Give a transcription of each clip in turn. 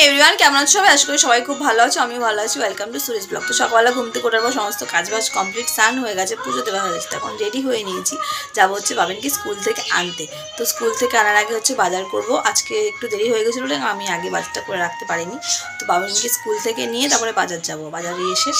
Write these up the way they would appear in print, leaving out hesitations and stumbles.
Everyone, কেমন আছো সবাই? আশা করি সবাই খুব ভালো আছো, আমি ভালো আছি। Welcome to Suresh blog. তো সকালবেলা ঘুম থেকে ওঠার পর সমস্ত কাজবাজ কমপ্লিট, স্নান হয়ে গেছে, পুজো দেওয়া হয়ে গেছে। তখন রেডি হয়ে নিয়েছি, যাবো হচ্ছে বাবিনকে স্কুল থেকে আনতে। তো স্কুল থেকে আনার আগে হচ্ছে বাজার করব। আজকে একটু দেরি হয়ে গেছিলো বলে আমি আগে বাজারটা করে রাখতে পারিনি। তো বাবিনকে স্কুল থেকে নিয়ে তারপরে বাজার যাব। বাজারে এসে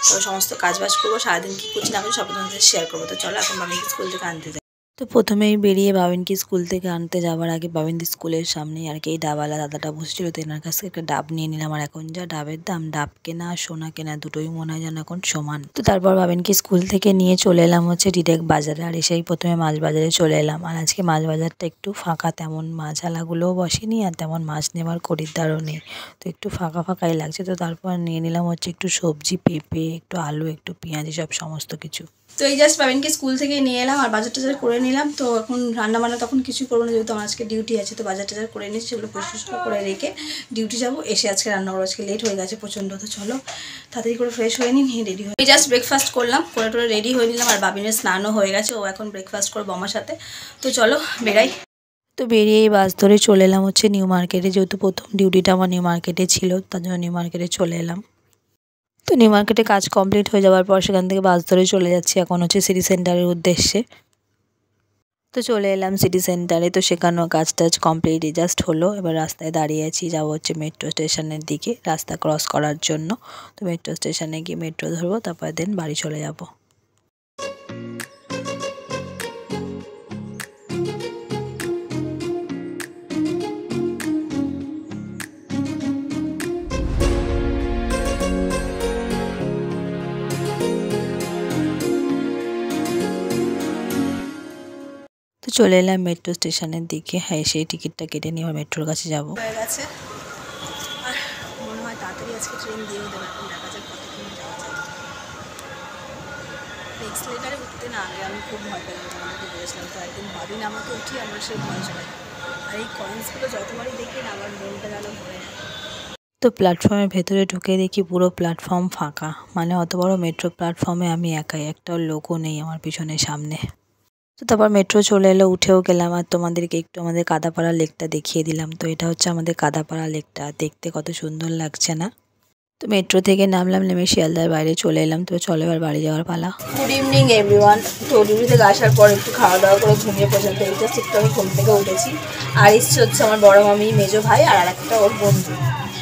তো সমস্ত কাজবাজ করবো, সারাদিন কী করছি না করছি সব তোমাদের শেয়ার করবো। তো চলো এখন বাবিনকে স্কুল থেকে আনতে যাই। তো প্রথমেই বেরিয়ে বাবিনকে স্কুল থেকে আনতে যাওয়ার আগে বাবিনদের স্কুলের সামনে আর কি এই ডাবওয়ালা দাদাটা বসেছিল, তো এনার কাছ থেকে একটা ডাব নিয়ে নিলাম। আর এখন যা ডাবের দাম, ডাব কেনা সোনা কেনা দুটোই মনে হয় যেন এখন সমান। তো তারপর বাবিনকে স্কুল থেকে নিয়ে চলে এলাম হচ্ছে ডিরেক্ট বাজারে। আর এসেই প্রথমে মাছ বাজারে চলে এলাম। আর আজকে মাছ বাজারটা একটু ফাঁকা, তেমন মাছ আলাগুলোও বসেনি আর তেমন মাছ নেওয়ার খরিদ্দারও নেই, তো একটু ফাঁকা ফাঁকাই লাগছে। তো তারপর নিয়ে নিলাম হচ্ছে একটু সবজি, পেঁপে, একটু আলু, একটু পেঁয়াজ, সব সমস্ত কিছু। তো এই জাস্ট বাবিনকে স্কুল থেকে নিয়ে এলাম আর বাজার টাজার করে নিলাম। তো এখন রান্নাবান্না তখন কিছু করবো না, যেহেতু আমার আজকে ডিউটি আছে। তো বাজার টাজার করে নিচ্ছি, সেগুলো পরিষ্কার করে রেখে ডিউটি যাবো। এসে আজকে রান্না করবো, আজকে লেট হয়ে গেছে প্রচণ্ড। তো চলো তাড়াতাড়ি করে ফ্রেশ হয়ে নিয়ে রেডি হয়ে এই জাস্ট ব্রেকফাস্ট করলাম, করে টোরে রেডি হয়ে নিলাম। আর বাবিনের স্নানও হয়ে গেছে, ও এখন ব্রেকফাস্ট করবো আমার সাথে। তো চলো বেরাই। তো বেরিয়ে এই বাস ধরে চলে এলাম হচ্ছে নিউ মার্কেটে, যেহেতু প্রথম ডিউটিটা আমার নিউ মার্কেটে ছিল, তার জন্য নিউ মার্কেটে চলে এলাম। তো নিউ মার্কেটে কাজ কমপ্লিট হয়ে যাওয়ার পর সেখান থেকে বাস ধরে চলে যাচ্ছি এখন হচ্ছে সিটি সেন্টারের উদ্দেশ্যে। তো চলে এলাম সিটি সেন্টারে। তো সেখানেও কাজ টাজ কমপ্লিট জাস্ট হলো। এবার রাস্তায় দাঁড়িয়ে আছি, যাবো হচ্ছে মেট্রো স্টেশনের দিকে রাস্তা ক্রস করার জন্য। তো মেট্রো স্টেশনে গিয়ে মেট্রো ধরবো, তারপর দেন বাড়ি চলে যাব। তো চলে এলাম মেট্রো স্টেশনের দিকে। হ্যাঁ, সেই টিকিটটা কেটে নিয়ে আবার মেট্রোর কাছে যাবো। হয়ে গেছে আর মনে হয় তাড়াতাড়ি আজকে ট্রেন দিয়েও দেবে। এখন দেখা যাক কতক্ষণ যাওয়া যায়। এক্সিলেটারে উঠতে না আগে আমি খুব ভয় পেলাম, আমাকে বলেছিলাম। তো একদিন বাবিন আমাকে উঠিয়ে আমার সেই ভয় চলে। আর এই কয়েন্সগুলো যতবারই দেখি না আমার মনটা যেন ভরে। তো প্ল্যাটফর্মের ভেতরে ঢুকে দেখি পুরো প্ল্যাটফর্ম ফাঁকা, মানে অত বড় মেট্রো প্ল্যাটফর্মে আমি একাই, একটাও লোকও নেই আমার পিছনে সামনে। তো তারপর মেট্রো চলে এলো, উঠেও গেলাম। আর তোমাদেরকে একটু আমাদের কাদাপাড়া লেকটা দেখিয়ে দিলাম। তো এটা হচ্ছে আমাদের কাদাপাড়া লেকটা, দেখতে কত সুন্দর লাগছে না? তো মেট্রো থেকে নামলাম, নেমে শিয়ালদার বাইরে চলে এলাম। তো চলো এবার বাড়ি যাওয়ার পালা। Good evening everyone. তো ডিউটি থেকে আসার পর একটু খাওয়া দাওয়া করে ঘুমিয়ে পর্যন্ত এই জাস্ট একটু আমি ঘুম থেকে উঠেছি। আর এসছে হচ্ছে আমার বড় মামি, মেজো ভাই আর একটা ওর বন্ধু।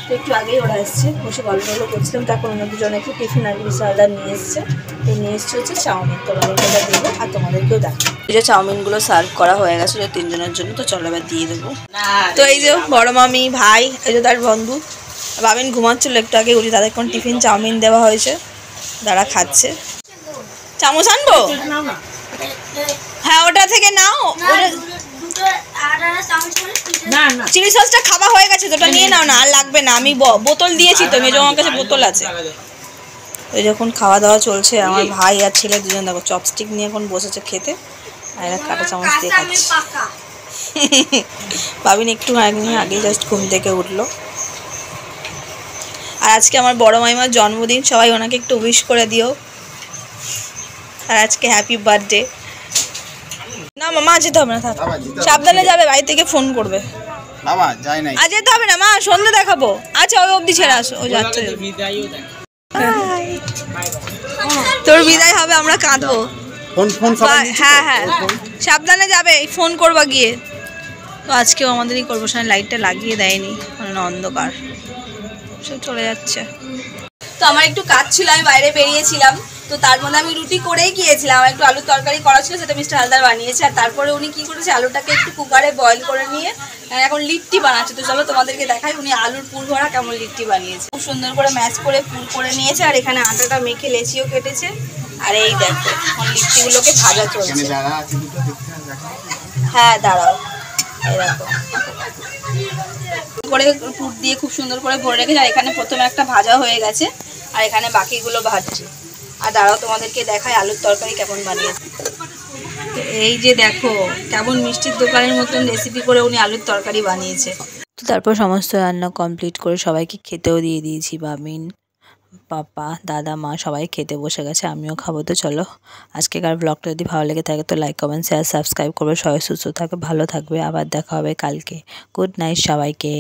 তো একটু আগেই ওরা এসছে, বসে গল্প করছিলাম। তখন ওনার দুজনে একটু টিফিন আর বিশালদার নিয়ে এসছে। তো নিয়ে এসছে হচ্ছে চাউমিন। তো বাবাটা দেবো আর তোমাদেরকেও দেখো। এই যে চাউমিনগুলো সার্ভ করা হয়ে গেছে তিনজনের জন্য। তো চলো এবার দিয়ে দেবো। তো এই যে বড় মামি, ভাই, এই যে তার বন্ধু। বাবিন ঘুমাচ্ছিল, একটু আগে উঠি তাদের কোন টিফিন চাউমিন দেওয়া হয়েছে, তারা খাচ্ছে। চামচ আনবো? হ্যাঁ ওটা থেকে নাও। চিলি সসটা খাওয়া হয়ে গেছে, তো ওটা নিয়ে নাও না, আর লাগবে না। আমি বোতল দিয়েছি তো, মেজো আমার কাছে বোতল আছে। ওই যখন খাওয়া দাওয়া চলছে, আমার ভাই আর ছেলে দুজন দেখো চপস্টিক নিয়ে এখন বসেছে খেতে, আর এরা কাঁটা চামচ দিয়ে খাচ্ছে। বাবিন একটু আগে জাস্ট ঘুম থেকে উঠলো। আর আজকে আমার বড় মাইমার জন্মদিন, সবাই ওনাকে একটু উইশ করে দিও। আর আজকে হ্যাপি বার্থডে। না মামা যেতে হবে না, থাক, সাবধানে যাবে, বাড়ি থেকে ফোন করবে। বাবা যাই নাই, আজ যেতে হবে না মা, সন্ধ্যে দেখাবো। আচ্ছা ওই অবধি ছেড়ে আসো, ও যাচ্ছে। তোর বিদায় হবে, আমরা কাঁদবো। হ্যাঁ হ্যাঁ সাবধানে যাবে, ফোন করবা গিয়ে। তো আজকেও আমাদেরই করবো, সামনে লাইটটা লাগিয়ে দেয়নি, কারণ অন্ধকার, সে চলে যাচ্ছে। তো আমার একটু কাজ ছিল, আমি বাইরে বেরিয়েছিলাম। তো তার মধ্যে আমি রুটি করেই গিয়েছিলাম, একটু আলুর তরকারি করা ছিল, সেটা মিস্টার হালদার বানিয়েছে। আর তারপরে উনি কি করেছে, আলুটাকে একটু কুকারে বয়েল করে নিয়ে এখন লিট্টি বানাচ্ছে। তো চলো তোমাদেরকে দেখাই উনি আলুর পুর ভরা কেমন লিট্টি বানিয়েছে। খুব সুন্দর করে ম্যাশ করে পুর করে নিয়েছে, আর এখানে আটাটা মেখে লেচিও কেটেছে। আর এই দেখো এখন লিট্টিগুলোকে ভাজা চলছে। হ্যাঁ দাঁড়াও, এই দেখো করে পুর দিয়ে খুব সুন্দর করে ভরে রেখেছে। আর এখানে প্রথমে একটা ভাজা হয়ে গেছে, আর এখানে বাকিগুলো ভাজছে। আর দাঁড়াও তোমাদেরকে দেখায় আলুর তরকারি কেমন বানিয়েছে। এই যে দেখো কেমন মিষ্টির দোকানের মতন রেসিপি করে উনি আলুর তরকারি বানিয়েছে। তো তারপর সমস্ত রান্না কমপ্লিট করে সবাইকে খেতেও দিয়ে দিয়েছি। বাবিন, পাপা, দাদা, মা সবাই খেতে বসে গেছে, আমিও খাবো। তো চলো আজকেকার ব্লগটা যদি ভালো লেগে থাকে তো লাইক, কমেন্ট, শেয়ার, সাবস্ক্রাইব করবে। সবাই সুস্থ থাকবে, ভালো থাকবে। আবার দেখা হবে কালকে। গুড নাইট সবাইকে।